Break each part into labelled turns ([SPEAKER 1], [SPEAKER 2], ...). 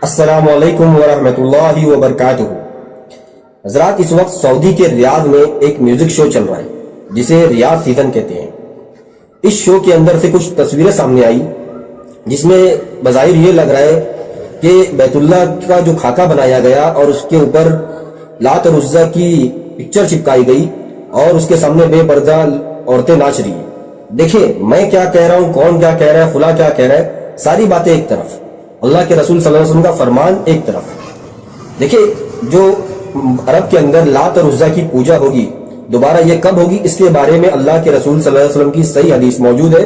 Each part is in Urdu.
[SPEAKER 1] السلام علیکم ورحمۃ اللہ وبرکاتہ۔ حضرات، اس وقت سعودی کے ریاض میں ایک میوزک شو چل رہا ہے جسے ریاض سیزن کہتے ہیں۔ اس شو کے اندر سے کچھ تصویریں سامنے آئی جس میں بظاہر یہ لگ رہا ہے کہ بیت اللہ کا جو خاکہ بنایا گیا اور اس کے اوپر لات اور عزا کی پکچر چپکائی گئی اور اس کے سامنے بے پردہ عورتیں ناچ رہی ہیں۔ دیکھیں، میں کیا کہہ رہا ہوں، کون کیا کہہ رہا ہے، فلاں کیا کہہ رہا ہے، ساری باتیں ایک طرف، اللہ کے رسول صلی اللہ علیہ وسلم کا فرمان ایک طرف۔ دیکھیں، جو عرب کے اندر لات اور عزا کی پوجا ہوگی، دوبارہ یہ کب ہوگی، اس کے بارے میں اللہ کے رسول صلی اللہ علیہ وسلم کی صحیح حدیث موجود ہے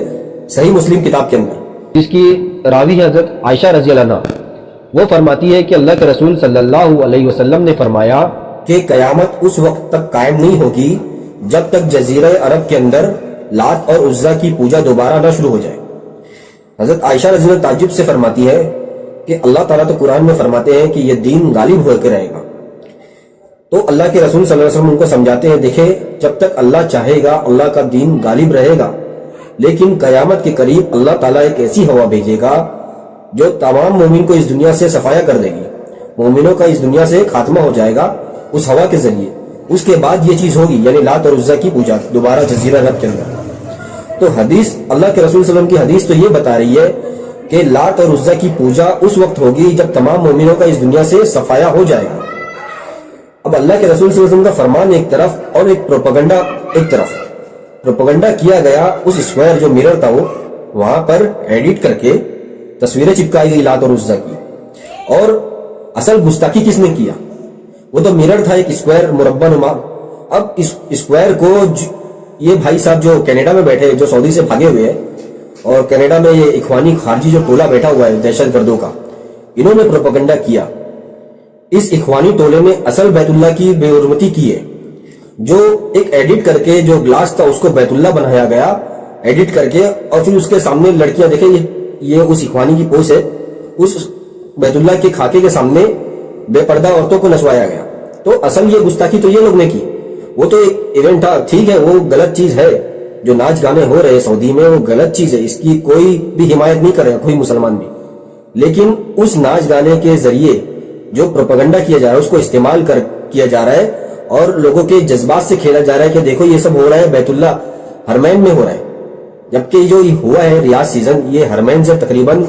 [SPEAKER 1] صحیح مسلم کتاب کے اندر، جس کی راوی ہے حضرت عائشہ رضی اللہ عنہا۔ وہ فرماتی ہے کہ اللہ کے رسول صلی اللہ علیہ وسلم نے فرمایا کہ قیامت اس وقت تک قائم نہیں ہوگی جب تک جزیرہ عرب کے اندر لات اور عزا کی پوجا دوبارہ نہ شروع ہو جائے۔ حضرت عائشہ رضی اللہ تعجب سے فرماتی ہے کہ اللہ تعالیٰ تو قرآن میں فرماتے ہیں کہ یہ دین غالب ہو کے رہے گا، تو اللہ کے رسول صلی اللہ علیہ وسلم ان کو سمجھاتے ہیں، دیکھیں، جب تک اللہ چاہے گا اللہ کا دین غالب رہے گا، لیکن قیامت کے قریب اللہ تعالیٰ ایک ایسی ہوا بھیجے گا جو تمام مومن کو اس دنیا سے صفایا کر دے گی، مومنوں کا اس دنیا سے خاتمہ ہو جائے گا اس ہوا کے ذریعے۔ اس کے بعد یہ چیز ہوگی، یعنی لات اور عزا کی پوجا دوبارہ جزیرہ عرب کے اندر۔ تو حدیث، اللہ کے رسول صلی اللہ علیہ وسلم کی حدیث تو یہ بتا رہی ہے کہ لات اور عزا کی پوجا اس وقت ہوگی جب تمام مومنوں کا اس دنیا سے صفایا ہو جائے گا۔ اب اللہ کے رسول صلی اللہ علیہ وسلم کا فرمان ایک طرف اور ایک پروپیگنڈا ایک طرف۔ پروپیگنڈا کیا گیا، اس اسکوائر جو میرر تھا وہ وہاں پر ایڈٹ کر کے تصویریں چپکائی گئی لات اور عزا کی، اور اصل گستاخی کس نے کیا؟ وہ تو میرر تھا، ایک اسکوائر مربع نما۔ اب اس اسکوائر کو یہ بھائی صاحب جو کینیڈا میں بیٹھے، جو سعودی سے بھاگے ہوئے ہیں، اور کینیڈا میں یہ اخوانی خارجی جو ٹولہ بیٹھا ہوا ہے دہشت گردوں کا، انہوں نے پروپیگنڈا کیا۔ اس اخوانی ٹولے نے اصل بیت اللہ کی بے حرمتی کی ہے، جو ایک ایڈٹ کر کے جو گلاس تھا اس کو بیت اللہ بنایا گیا ایڈٹ کر کے، اور پھر اس کے سامنے لڑکیاں، دیکھیں یہ اس اخوانی کی پوسٹ ہے، اس بیت اللہ کے خاکے کے سامنے بے پردہ عورتوں کو نچوایا گیا۔ تو اصل یہ گستاخی تو یہ لوگ نے کی، وہ تو ایک ایونٹ تھا، ٹھیک ہے، وہ غلط چیز ہے، جو ناچ گانے ہو رہے سعودی میں وہ غلط چیز ہے، اس کی کوئی بھی حمایت نہیں کرے گا کوئی مسلمان بھی، لیکن اس ناچ گانے کے ذریعے جو پروپیگنڈا کیا جا رہا ہے اس کو استعمال کیا جا رہا ہے، اور لوگوں کے جذبات سے کھیلا جا رہا ہے کہ دیکھو یہ سب ہو رہا ہے بیت اللہ حرمین میں ہو رہا ہے، جبکہ جو ہوا ہے ریاض سیزن یہ حرمین سے تقریباً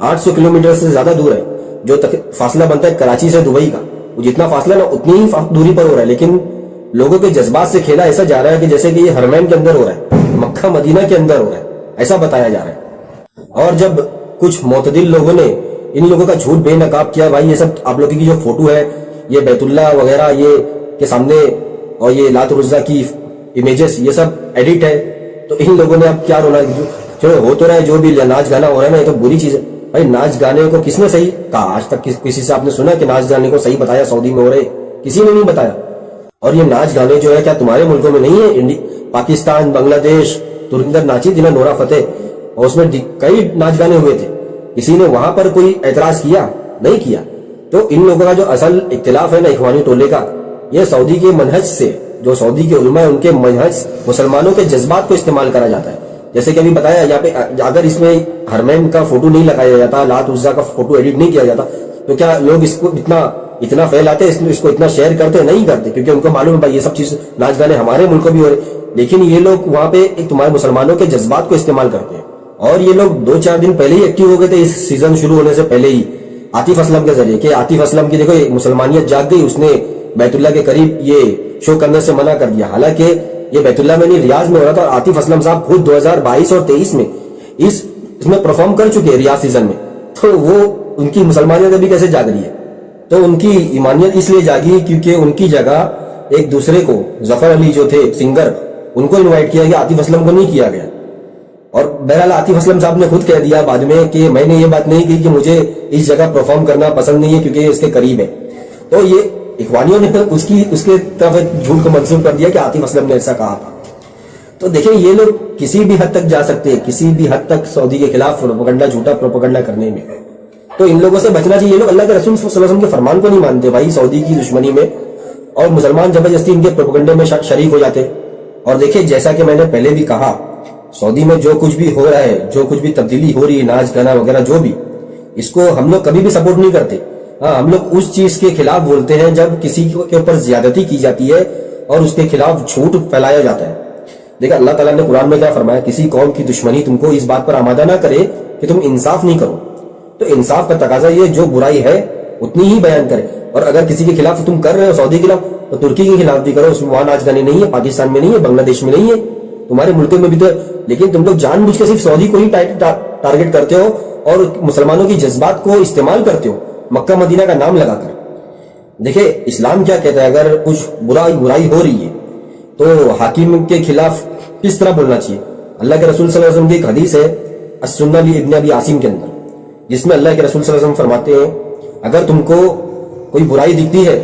[SPEAKER 1] 800 کلومیٹر سے زیادہ دور ہے، جو فاصلہ بنتا ہے کراچی سے دبئی کا، وہ جتنا فاصلہ نا اتنی ہی دوری پر ہو رہا ہے، لیکن لوگوں کے جذبات سے کھیلا ایسا جا رہا ہے کہ جیسے کہ یہ حرمین کے اندر ہو رہا ہے، مکہ مدینہ کے اندر ہو رہا ہے، ایسا بتایا جا رہا ہے۔ اور جب کچھ معتدل لوگوں نے ان لوگوں کا جھوٹ بے نقاب کیا، بھائی یہ سب آپ لوگوں کی جو فوٹو ہے یہ بیت اللہ وغیرہ یہ کے سامنے، اور یہ لات اور عزا کی امیجز یہ سب ایڈٹ ہے، تو ان لوگوں نے اب کیا رونا، چلو ہو تو رہا ہے، جو بھی ناچ گانا ہو رہا ہے نا یہ تو بری چیز ہے۔ بھائی ناچ گانے کو کس نے صحیح کہا؟ آج تک کسی سے آپ نے سنا کہ ناچ گانے کو صحیح بتایا سعودی میں ہو رہے؟ کسی نے نہیں بتایا۔ اور یہ ناچ گانے جو ہے کیا تمہارے ملکوں میں نہیں ہے؟ پاکستان، بنگلہ دیش، ترکندر ناچی تھی نا نورا فتح، اور اس میں کئی ناچ گانے ہوئے تھے، کسی نے وہاں پر کوئی اعتراض کیا؟ نہیں کیا۔ تو ان لوگوں کا جو اصل اختلاف ہے نا اخوانی ٹولے کا، یہ سعودی کے منہج سے، جو سعودی کے علماء ہیں ان کے منہج، مسلمانوں کے جذبات کو استعمال کرا جاتا ہے۔ جیسے کہ ابھی بتایا یہاں پہ، اگر اس میں حرمین کا فوٹو نہیں لگایا جاتا، لات عزا کا فوٹو ایڈٹ نہیں کیا جاتا، تو کیا لوگ اس کو اتنا پھیلاتے، اس کو اتنا شیئر کرتے؟ نہیں کرتے، کیونکہ ان کو معلوم ہے بھائی یہ سب چیز ناچ گانے ہمارے ملک بھی ہو رہے، لیکن یہ لوگ وہاں پہ ایک تمہارے مسلمانوں کے جذبات کو استعمال کرتے ہیں۔ اور یہ لوگ 2-4 دن پہلے ہی ایکٹیو ہو گئے تھے، اس سیزن شروع ہونے سے پہلے ہی، عاطف اسلم کے ذریعے، کہ عاطف اسلم کی دیکھو مسلمانیت جاگ گئی، اس نے بیت اللہ کے قریب یہ شو کرنے سے منع کر دیا، حالانکہ یہ بیت اللہ میں نہیں ریاض میں ہو رہا تھا، اور عاطف اسلم صاحب خود 2022 اور 23 میں اس میں پرفارم کر چکے ہیں ریاض سیزن میں، تو وہ ان کی مسلمانیت ابھی کیسے جاگ رہی ہے؟ تو ان کی ایمانیت اس لیے جاگی کیونکہ ان کی جگہ ایک دوسرے کو، ظفر علی جو تھے سنگر، ان کو انوائٹ کیا گیا، عاطف اسلم کو نہیں کیا گیا۔ اور بہرحال عاطف اسلم صاحب نے خود کہہ دیا بعد میں کہ میں نے یہ بات نہیں کی کہ مجھے اس جگہ پرفارم کرنا پسند نہیں ہے کیونکہ یہ اس کے قریب ہے۔ تو یہ اخوانیوں نے اس کے طرف جھوٹ کو منسوخ کر دیا کہ عاطف اسلم نے ایسا کہا تھا۔ تو دیکھیں یہ لوگ کسی بھی حد تک جا سکتے ہیں، کسی بھی حد تک سعودی کے خلاف پروپیگنڈا، جھوٹا پروپیگنڈا کرنے میں، تو ان لوگوں سے بچنا چاہیے۔ یہ لوگ اللہ کے رسول صلی اللہ علیہ وسلم کے فرمان کو نہیں مانتے بھائی سعودی کی دشمنی میں، اور مسلمان زبردستی ان کے پروپیگنڈے میں شریک ہو جاتے۔ اور دیکھیں جیسا کہ میں نے پہلے بھی کہا، سعودی میں جو کچھ بھی ہو رہا ہے، جو کچھ بھی تبدیلی ہو رہی ہے، ناچ گانا وغیرہ جو بھی، اس کو ہم لوگ کبھی بھی سپورٹ نہیں کرتے. ہاں ہم لوگ اس چیز کے خلاف بولتے ہیں جب کسی کے اوپر زیادتی کی جاتی ہے اور اس کے خلاف جھوٹ پھیلایا جاتا ہے. دیکھا اللہ تعالیٰ نے قرآن میں کیا فرمایا, کسی قوم کی دشمنی تم کو اس بات پر آمادہ نہ کرے کہ تم انصاف نہیں کرو. تو انصاف کا تقاضا یہ جو برائی ہے اتنی ہی بیان کرے, اور اگر کسی کے خلاف تم کر رہے ہو سعودی کے خلاف تو ترکی کے خلاف بھی کرو. اس میں وہاں ناچ گانے نہیں ہے, پاکستان میں نہیں ہے, بنگلہ دیش میں نہیں ہے, تمہارے ملکوں میں بھی تو ہے. لیکن تم لوگ جان بوجھ کے صرف سعودی کو ہی ٹارگٹ کرتے ہو اور مسلمانوں کی جذبات کو استعمال کرتے ہو مکہ مدینہ کا نام لگا کر. دیکھیں اسلام کیا کہتا ہے, اگر کچھ برائی ہو رہی ہے تو حاکم کے خلاف کس طرح بولنا چاہیے. اللہ کے رسول صلی اللہ علیہ وسلم کی ایک حدیث ہے السنہ لابن ابی عاصم کے اندر, جس میں اللہ کے رسول صلی اللہ علیہ وسلم فرماتے ہیں اگر تم کو کوئی برائی دکھتی ہے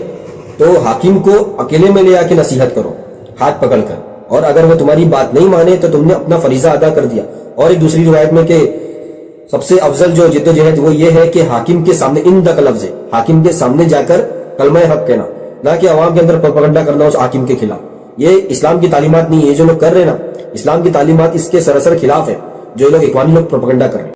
[SPEAKER 1] تو حاکم کو اکیلے میں لے آ کے نصیحت کرو ہاتھ پکڑ کر, اور اگر وہ تمہاری بات نہیں مانے تو تم نے اپنا فریضہ ادا کر دیا. اور ایک دوسری روایت میں کہ سب سے افضل جو جدوجہد وہ یہ ہے کہ حاکم کے سامنے ان کا لفظ ہے, حاکم کے سامنے جا کر کلمہ حق کہنا, نہ کہ عوام کے اندر پروپیگنڈا کرنا اس حاکم کے خلاف. یہ اسلام کی تعلیمات نہیں ہے, یہ جو لوگ کر رہے ہیں نا اسلام کی تعلیمات اس کے سراسر خلاف ہے جو لوگ اخوانی لوگ پروپیگنڈا کر رہے ہیں.